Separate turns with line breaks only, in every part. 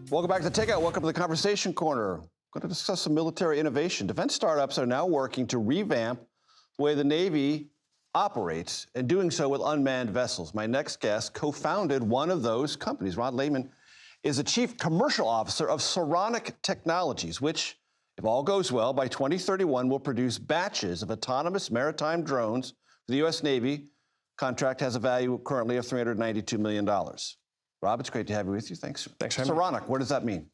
Welcome back to Takeout. Welcome to the Conversation Corner. Going to discuss some military innovation. Defense startups are now working to revamp the way the Navy operates, and doing so with unmanned vessels. My next guest co-founded one of those companies. Lehman is the Chief Commercial Officer of Saronic Technologies, which, if all goes well, by 2031 will produce batches of autonomous maritime drones for the U.S. Navy. Contract has a value currently of $392 million. Rob, it's great to have you with you. Thanks.
Thanks for having me.
Saronic, what does that mean?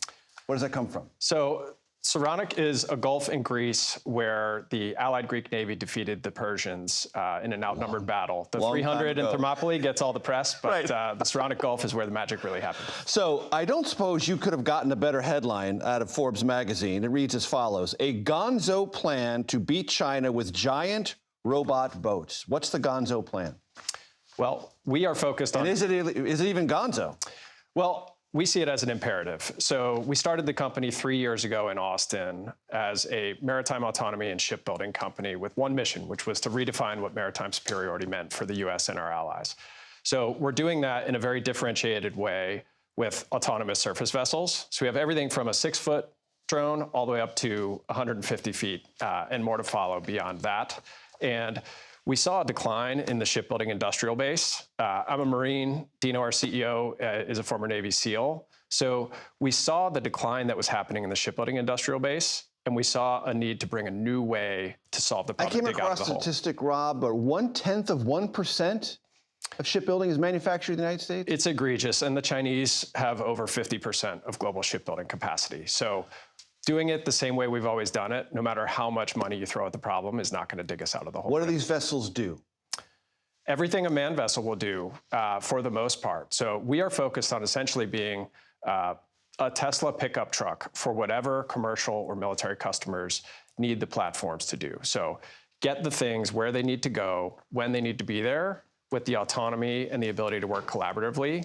Where does that come from?
So Saronic is a gulf in Greece where the Allied Greek Navy defeated the Persians in an outnumbered battle. The 300 in Thermopylae gets all the press, but the Saronic Gulf is where the magic really happened.
So I don't suppose you could have gotten a better headline out of Forbes magazine. It reads as follows: a gonzo plan to beat China with giant robot boats. What's the gonzo plan?
Well, we are focused on...
And is it even gonzo?
Well, we see it as an imperative. So we started the company 3 years ago in Austin as a maritime autonomy and shipbuilding company with one mission, which was to redefine what maritime superiority meant for the U.S. and our allies. So we're doing that in a very differentiated way with autonomous surface vessels. So we have everything from a 6-foot drone all the way up to 150 feet and more to follow beyond that. And we saw a decline in the shipbuilding industrial base. I'm a Marine. Dino, our CEO, is a former Navy SEAL. So we saw the decline that was happening in the shipbuilding industrial base, and we saw a need to bring a new way to solve the problem.
I came across a statistic, Rob, but 0.1% of shipbuilding is manufactured in the United States?
It's egregious, and the Chinese have over 50% of global shipbuilding capacity. So doing it the same way we've always done it, no matter how much money you throw at the problem, is not going to dig us out of the hole.
What do these vessels do?
Everything a manned vessel will do, for the most part. So we are focused on essentially being a Tesla pickup truck for whatever commercial or military customers need the platforms to do. So get the things where they need to go, when they need to be there, with the autonomy and the ability to work collaboratively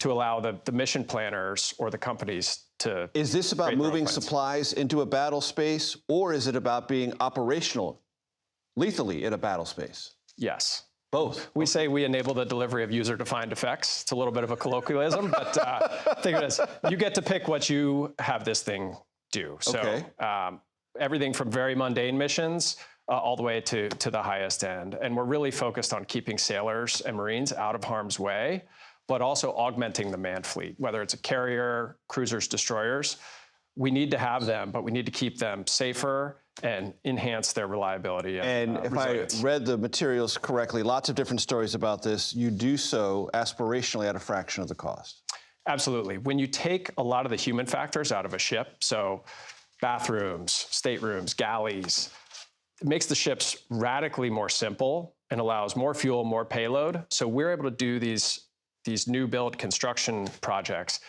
to allow the mission planners or the companies to...
Is this about moving supplies into a battle space, or is it about being operational lethally in a battle space?
Yes.
Both.
We say we enable the delivery of user-defined effects. It's a little bit of a colloquialism, but think of it as you get to pick what you have this thing do. So everything from very mundane missions all the way to the highest end. And we're really focused on keeping sailors and Marines out of harm's way, but also augmenting the manned fleet, whether it's a carrier, cruisers, destroyers. We need to have them, but we need to keep them safer and enhance their reliability and
if
resilience.
I read the materials correctly, lots of different stories about this. You do so aspirationally at a fraction of the cost.
Absolutely. When you take a lot of the human factors out of a ship, so bathrooms, staterooms, galleys, it makes the ships radically more simple and allows more fuel, more payload. So we're able to do these new build construction projects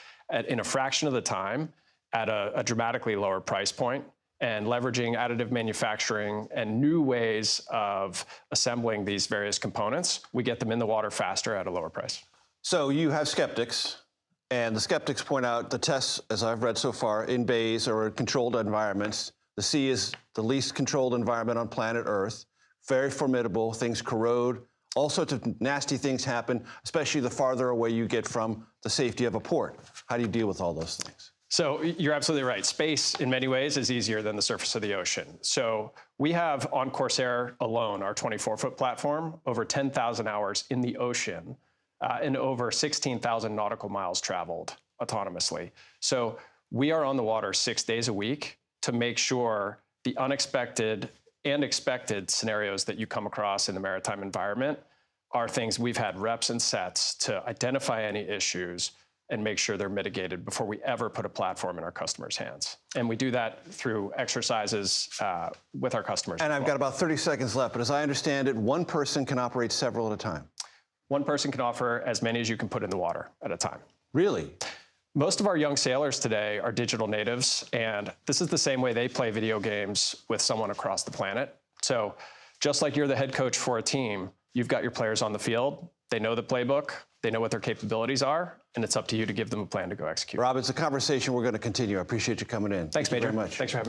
in a fraction of the time at a dramatically lower price point, and leveraging additive manufacturing and new ways of assembling these various components, we get them in the water faster at a lower price.
So you have skeptics, and the skeptics point out the tests, as I've read so far, in bays or controlled environments. The sea is the least controlled environment on planet Earth, very formidable, things corrode, all sorts of nasty things happen, especially the farther away you get from the safety of a port. How do you deal with all those things?
So you're absolutely right. Space, in many ways, is easier than the surface of the ocean. So we have, on Corsair alone, our 24-foot platform, over 10,000 hours in the ocean and over 16,000 nautical miles traveled autonomously. So we are on the water 6 days a week to make sure the unexpected and expected scenarios that you come across in the maritime environment are things we've had reps and sets to identify any issues and make sure they're mitigated before we ever put a platform in our customers' hands. And we do that through exercises with our customers.
And I've got about 30 seconds left, but as I understand it, one person can operate several at a time.
One person can offer as many as you can put in the water at a time.
Really?
Most of our young sailors today are digital natives, and this is the same way they play video games with someone across the planet. So just like you're the head coach for a team, you've got your players on the field. They know the playbook. They know what their capabilities are, and it's up to you to give them a plan to go execute.
Rob, it's a conversation we're going to continue. I appreciate you coming in.
Thanks, Major.
Thank you very much.
Thanks for having me.